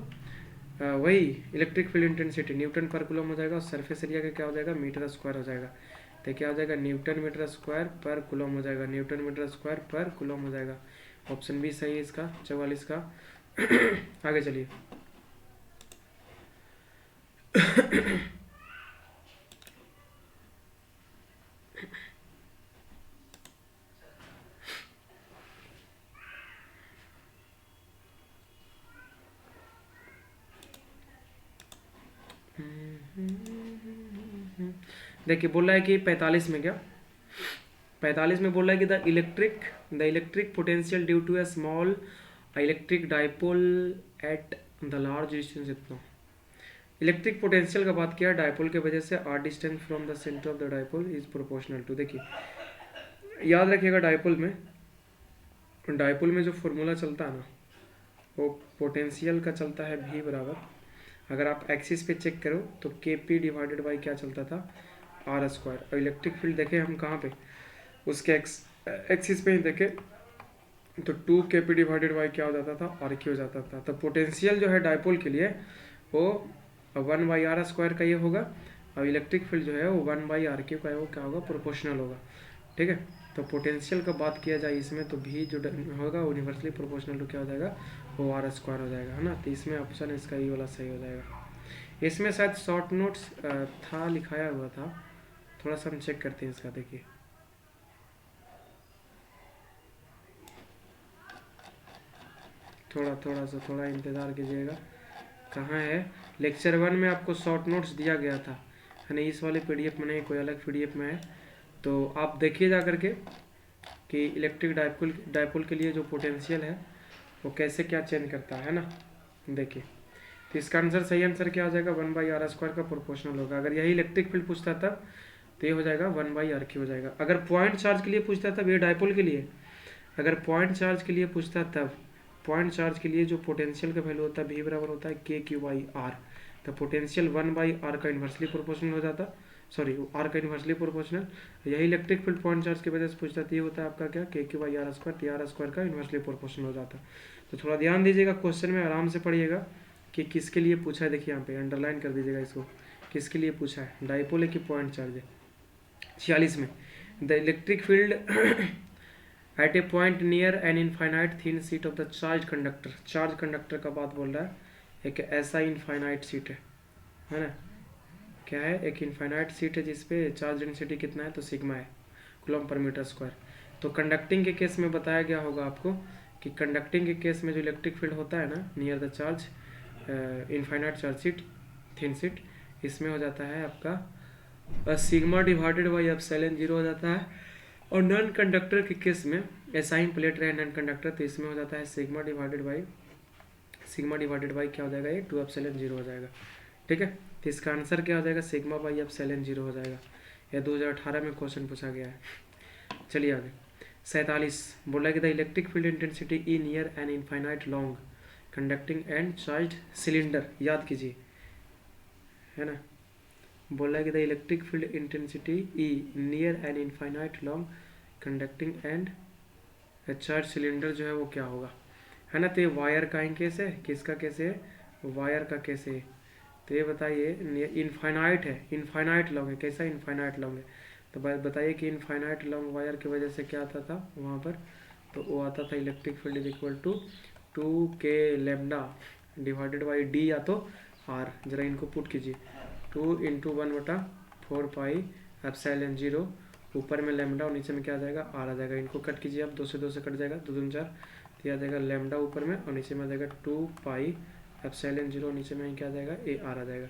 वही इलेक्ट्रिक फील्ड इंटेंसिटी न्यूटन पर कूलम हो जाएगा, और सरफेस एरिया का क्या हो जाएगा, मीटर स्क्वायर हो जाएगा। तो क्या हो जाएगा, न्यूटन मीटर स्क्वायर पर कूलम हो जाएगा, न्यूटन मीटर स्क्वायर पर कूलम हो जाएगा। ऑप्शन बी सही है इसका 44 का। आगे चलिए। देखिए बोल रहा है कि 45 में, क्या 45 में बोल रहा है कि the electric potential due to a small electric dipole at the large distance. इतना इलेक्ट्रिक पोटेंशियल का बात किया डाइपोल के वजह से, R distance from the centre of the dipole is proportional to. देखिए याद रखिएगा डाइपोल में डाइपोल में जो फॉर्मूला चलता है ना वो पोटेंशियल का चलता है V बराबर, अगर आप एक्सिस पे चेक करो तो KP डिवाइडेड बाई क्या चलता था R स्क्वायर। और इलेक्ट्रिक फील्ड देखे हम कहाँ पे, उसके एक्सिस पे ही देखे तो 2KP डिवाइडेड बाई क्या हो जाता था RQ हो जाता था। तो पोटेंशियल जो है डाइपोल के लिए वो 1/r स्क्वायर का ये होगा, और इलेक्ट्रिक फील्ड जो है वो 1/RQ का है, वो क्या होगा प्रोपोर्शनल होगा। ठीक है, तो पोटेंशियल का बात किया जाए इसमें तो भी जो होगा यूनिवर्सली प्रोपोर्शनल तो क्या हो जाएगा वो R स्क्वायर हो जाएगा, है ना। तो इसमें ऑप्शन इसका ये वाला सही हो जाएगा। इसमें शायद शॉर्ट नोट्स था लिखाया हुआ था, थोड़ा सा हम चेक करते हैं इसका। देखिए थोड़ा इंतज़ार कीजिएगा, कहाँ है। लेक्चर 1 में आपको शॉर्ट नोट्स दिया गया था, है ना, इस वाले PDF में नहीं, कोई अलग PDF में है। तो आप देखिए जा करके कि इलेक्ट्रिक डाइपोल के लिए जो पोटेंशियल है वो कैसे क्या चेंज करता है ना। देखिए तो इसका आंसर, सही आंसर क्या हो जाएगा 1/r स्क्वायर का प्रोपोर्शनल होगा। अगर यही इलेक्ट्रिक फील्ड पूछता था तो ये हो जाएगा 1/RQ हो जाएगा। अगर पॉइंट चार्ज के लिए पूछता था, ये डाइपोल के लिए अगर पॉइंट चार्ज के लिए पूछता तब पॉइंट चार्ज के लिए जो पोटेंशियल का वैल्यू होता है V बराबर होता है KQ/R। तो पोटेंशियल 1/r का इन्वर्सली प्रोपोर्शनल हो जाता, सॉरी R का इन्वर्सली प्रोपोर्शनल। यही इलेक्ट्रिक फील्ड पॉइंट चार्ज की वजह से पूछता था, ये होता है आपका क्या KQ/R स्क्वायर, R स्क्वायर का इन्वर्सली प्रोपोर्शनल हो जाता। तो थोड़ा ध्यान दीजिएगा, क्वेश्चन में आराम से पढ़िएगा कि किसके लिए पूछा है। देखिए यहाँ पे अंडरलाइन कर दीजिएगा इसको, किसके लिए पूछा है, डाइपोल है कि पॉइंट चार्ज है। 46 में the electric field at A point near an infinite thin sheet of the charge conductor. Charge conductor का बात बोल रहा है, एक ऐसा इनफाइनाइट सीट है ना, क्या है, एक इनफाइनाइट सीट है जिसपे चार्ज डेंसिटी कितना है तो सिग्मा है कूलम्ब पर मीटर स्क्वायर। तो कंडक्टिंग के केस में बताया गया होगा आपको कि कंडक्टिंग के केस में जो इलेक्ट्रिक फील्ड होता है ना near the charge infinite charge seat thin sheet, इसमें हो जाता है आपका सिग्मा डिवाइडेड बाई एप्सिलॉन 0 हो जाता है। और नॉन कंडक्टर के केस में एसाइन प्लेट रहे नॉन कंडक्टर, तो इसमें हो जाता है सिग्मा डिवाइडेड बाई क्या हो जाएगा, ये 2 एप्सिलॉन 0 हो जाएगा। ठीक है, तो इसका आंसर क्या हो जाएगा सिग्मा बाई एप्सिलॉन 0 हो जाएगा। यह 2018 में क्वेश्चन पूछा गया है। चलिए आगे 47 बोला कि the electric field intensity E near an infinite long conducting and charge cylinder, याद कीजिए, है ना। बोला कि the electric field intensity E near an infinite long conducting and charge cylinder जो है वो क्या होगा, है ना। तो ये वायर का ही केस है, किसका केस है, वायर का केस है। तो ये बताइए इनफाइनाइट है, इनफाइनाइट लॉन्ग है, कैसा इनफाइनाइट लॉन्ग है। तो बताइए कि इनफाइनाइट लॉन्ग वायर की वजह से क्या आता था वहाँ पर, तो वो आता था electric field is equal to 2K lambda divided by D या तो R। जरा इनको पुट कीजिए, 2 × 1/4 पाई एप्सिलॉन 0, ऊपर में लैम्डा और नीचे में क्या आ जाएगा R आ जाएगा। इनको कट कीजिए आप, 2 से 2 से कट जाएगा, 2 दूनी 4, तो आ जाएगा लैम्डा ऊपर में और नीचे में आ जाएगा 2 पाई एप्सिलॉन 0, नीचे में क्या आ जाएगा AR आ जाएगा।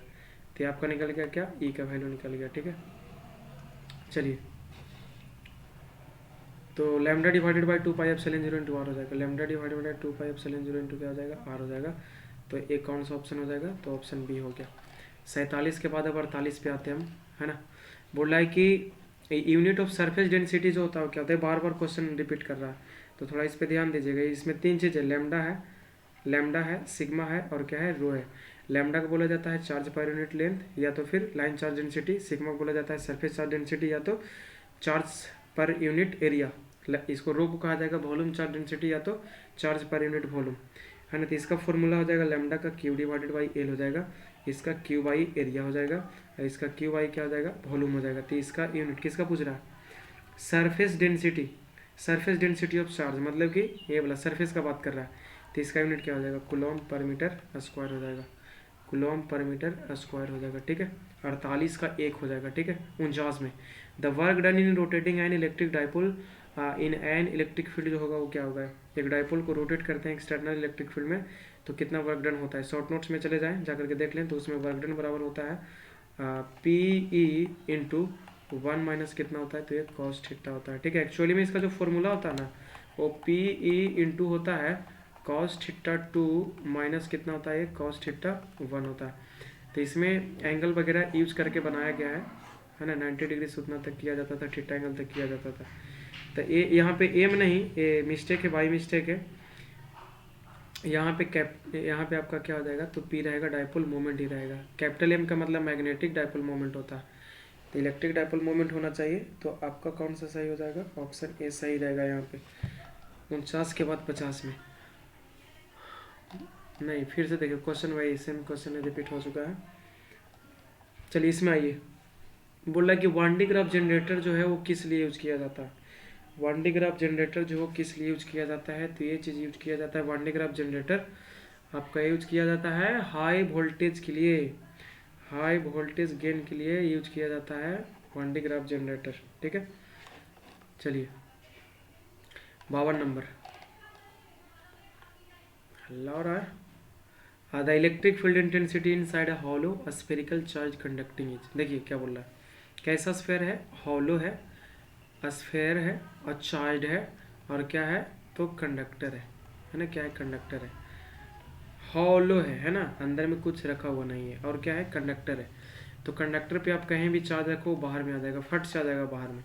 तो आपका निकल गया क्या, E का वैल्यू निकल गया। ठीक है, चलिए तो lambda divided by 2 pi epsilon 0 × R हो जाएगा, lambda divided by 2 pi epsilon 0 × क्या हो जाएगा R हो जाएगा। तो एक कौन सा ऑप्शन हो जाएगा, तो ऑप्शन B हो गया। 47 के बाद अब 48 पे आते हैं हम, है ना। बोल रहा है कि यूनिट ऑफ सरफेस डेंसिटी जो होता है क्या होता है, बार बार क्वेश्चन रिपीट कर रहा है, तो थोड़ा इस पर ध्यान दीजिएगा। इसमें 3 चीज़ें, लैम्डा है, सिग्मा है और क्या है, रो है। लैम्डा को बोला जाता है चार्ज पर यूनिट लेंथ या तो फिर लाइन चार्ज डेंसिटी, सिग्मा को बोला जाता है सरफेस चार्ज डेंसिटी या तो चार्ज पर यूनिट एरिया, इसको रो को कहा जाएगा वॉल्यूम चार्ज डेंसिटी या तो चार्ज पर यूनिट वॉल्यूम, है ना। तो इसका फॉर्मूला हो जाएगा लैम्डा का Q डिवाइडेड बाई L हो जाएगा, इसका Q बाई एरिया हो जाएगा और इसका Q बाई क्या हो जाएगा वॉल्यूम हो जाएगा। तो इसका यूनिट किसका पूछ रहा है, सरफेस डेंसिटी ऑफ चार्ज, मतलब कि ये वाला सरफेस का बात कर रहा है। तो इसका यूनिट क्या हो जाएगा कूलम्ब पर मीटर स्क्वायर हो जाएगा, कूलम्ब पर मीटर स्क्वायर हो जाएगा। ठीक है, 48 का 1 हो जाएगा। ठीक है, 49 में the work done in rotating an electric dipole in an electric field जो होगा वो क्या होगा, एक डाइपोल को रोटेट करते हैं एक्सटर्नल इलेक्ट्रिक फील्ड में तो कितना वर्क डन होता है। शॉर्ट नोट्स में चले जाएं, जाकर के देख लें, तो उसमें वर्क डन बराबर होता है PE × 1 माइनस कितना होता है, तो ये कॉस थीटा होता है। ठीक है, एक्चुअली में इसका जो फॉर्मूला होता है ना वो PE × होता है कॉस थीटा 2 माइनस कितना होता है, कॉस थीटा 1 होता है। तो इसमें एंगल वगैरह यूज करके बनाया गया है ना, 90 डिग्री से उतना तक किया जाता था, थीटा एंगल तक किया जाता था। तो ए यहाँ पे एम नहीं, ए मिस्टेक है, बाई मिस्टेक है। यहाँ पे आपका क्या हो जाएगा, तो पी रहेगा, डायपोल मोमेंट ही रहेगा। कैपिटल एम का मतलब मैग्नेटिक डायपोल मोमेंट होता है, तो इलेक्ट्रिक डायपोल मोमेंट होना चाहिए। तो आपका कौन सा सही हो जाएगा, ऑप्शन ए सही रहेगा। यहाँ पे 49 के बाद 50 में नहीं, फिर से देखिए क्वेश्चन वही सेम क्वेश्चन रिपीट हो चुका है। चलिए इसमें आइए, बोल रहा है कि वान डी ग्राफ जनरेटर जो है वो किस लिए यूज किया जाता है। वान डी ग्राफ जनरेटर जो है किस लिए यूज किया जाता है, तो ये चीज़ यूज किया जाता है। वान डी ग्राफ जनरेटर आपका यूज किया जाता है हाई वोल्टेज के लिए, हाई वोल्टेज गेन के लिए यूज किया जाता है वान डी ग्राफ जनरेटर। ठीक है, चलिए 52 नंबर हल्ला हो रहा है। The electric field intensity inside a hollow spherical charge conducting is. देखिए क्या बोल रहा है, कैसा स्फेयर है, हॉलो है, स्फेयर है और चार्ज है, और क्या है, तो कंडक्टर है ना, क्या है, कंडक्टर है। हॉलो है ना, अंदर में कुछ रखा हुआ नहीं है, और क्या है, कंडक्टर है। तो कंडक्टर पे आप कहीं भी चार्ज रखो बाहर में आ जाएगा, फट से आ जाएगा बाहर में।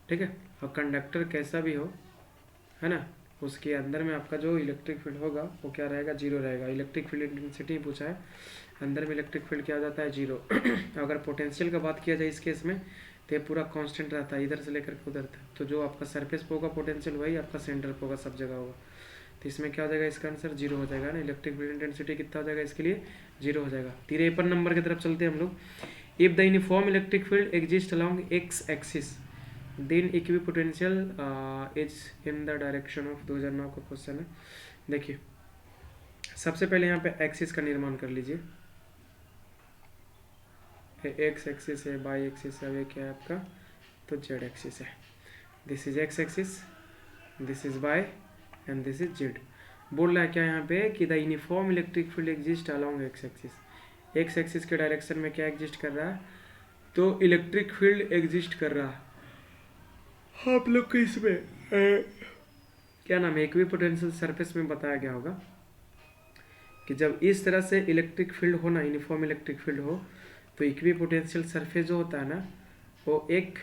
ठीक है, और कंडक्टर कैसा भी हो, है ना, उसके अंदर में आपका जो इलेक्ट्रिक फील्ड होगा वो क्या रहेगा, जीरो रहेगा। इलेक्ट्रिक फील्ड इंटेंसिटी पूछा है, अंदर में इलेक्ट्रिक फील्ड क्या हो जाता है, जीरो। अगर पोटेंशियल का बात किया जाए इस केस में, तो ये पूरा कांस्टेंट रहता है इधर से लेकर के उधर तक। तो जो आपका सरफेस पे होगा पोटेंशियल वही आपका सेंटर पे होगा, सब जगह होगा। तो इसमें क्या हो जाएगा, इसका आंसर जीरो हो जाएगा ना। इलेक्ट्रिक फील्ड इंटेंसिटी कितना हो जाएगा इसके लिए, जीरो हो जाएगा। 53 नंबर की तरफ चलते हैं हम लोग। If the uniform electric field exist along X axis then equipotential is in the direction of, 2009 का क्वेश्चन है। देखिए सबसे पहले यहाँ पे एक्सिस का निर्माण कर लीजिए, एक्स एक्सिस है, बाई एक्सिस है, ये क्या है आपका, तो जेड एक्सिस है। This is x axis, this is by and this is Z. बोल रहा है क्या यहाँ पे कि the uniform electric field exist along X axis. X axis के डायरेक्शन में क्या एग्जिस्ट कर रहा है, तो इलेक्ट्रिक फील्ड एग्जिस्ट कर रहा है। आप लोग को इसमें क्या नाम है, इक्विपोटेंशियल सरफेस में बताया गया होगा कि जब इस तरह से इलेक्ट्रिक फील्ड हो ना, यूनिफॉर्म इलेक्ट्रिक फील्ड हो, तो इक्विपोटेंशियल सरफेस जो होता है ना, वो एक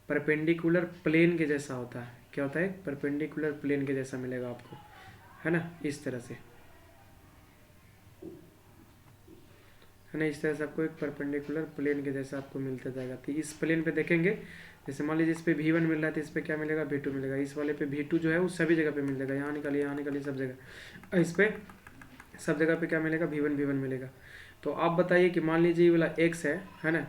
परपेंडिकुलर प्लेन के जैसा होता है। क्या होता है, परपेंडिकुलर प्लेन के जैसा मिलेगा आपको, है ना, इस तरह से, है ना, इस तरह से आपको एक परपेंडिकुलर प्लेन के जैसा आपको मिलता जाएगा। तो इस प्लेन पे देखेंगे, जैसे मान लीजिए इस पे V1 मिल रहा है, तो इस पे क्या मिलेगा, V2 मिलेगा। इस वाले पे V2 जो है वो सभी जगह पे मिल जाएगा, यहाँ निकालिए, यहाँ निकालिए, सब जगह। इस पे सब जगह पे क्या मिलेगा, V1 मिलेगा। तो आप बताइए कि मान लीजिए ये वाला x है ना,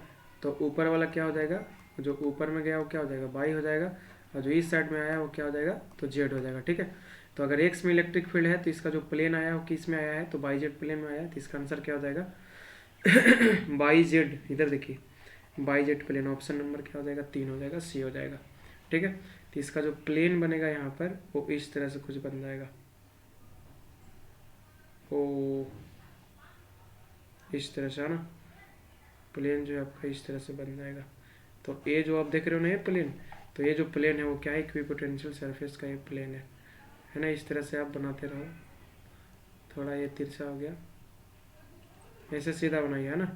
तो ऊपर वाला क्या हो जाएगा, जो ऊपर में गया वो क्या हो जाएगा, बाई हो जाएगा, और जो इस साइड में आया वो क्या हो जाएगा, तो जेड हो जाएगा। ठीक है, तो अगर एक्स में इलेक्ट्रिक फील्ड है तो इसका जो प्लेन आया वो किस में आया है, तो बाई जेड प्लेन में आया है। तो इसका आंसर क्या हो जाएगा, बाई जेड। इधर देखिए by Z plane, option number क्या हो जाएगा, 3 हो जाएगा, सी हो जाएगा। ठीक है, तो इसका जो प्लेन बनेगा यहाँ पर वो इस तरह से कुछ बन जाएगा, वो इस तरह से, है ना, प्लेन जो है आपका इस तरह से बन जाएगा। तो ये जो आप देख रहे हो ना ये प्लेन, तो ये जो प्लेन है वो क्या है, इक्विपोटेंशियल सरफेस का ये प्लेन है ना। इस तरह से आप बनाते रहो, थोड़ा ये तिरछा हो गया, ऐसे सीधा बनाइए, है ना।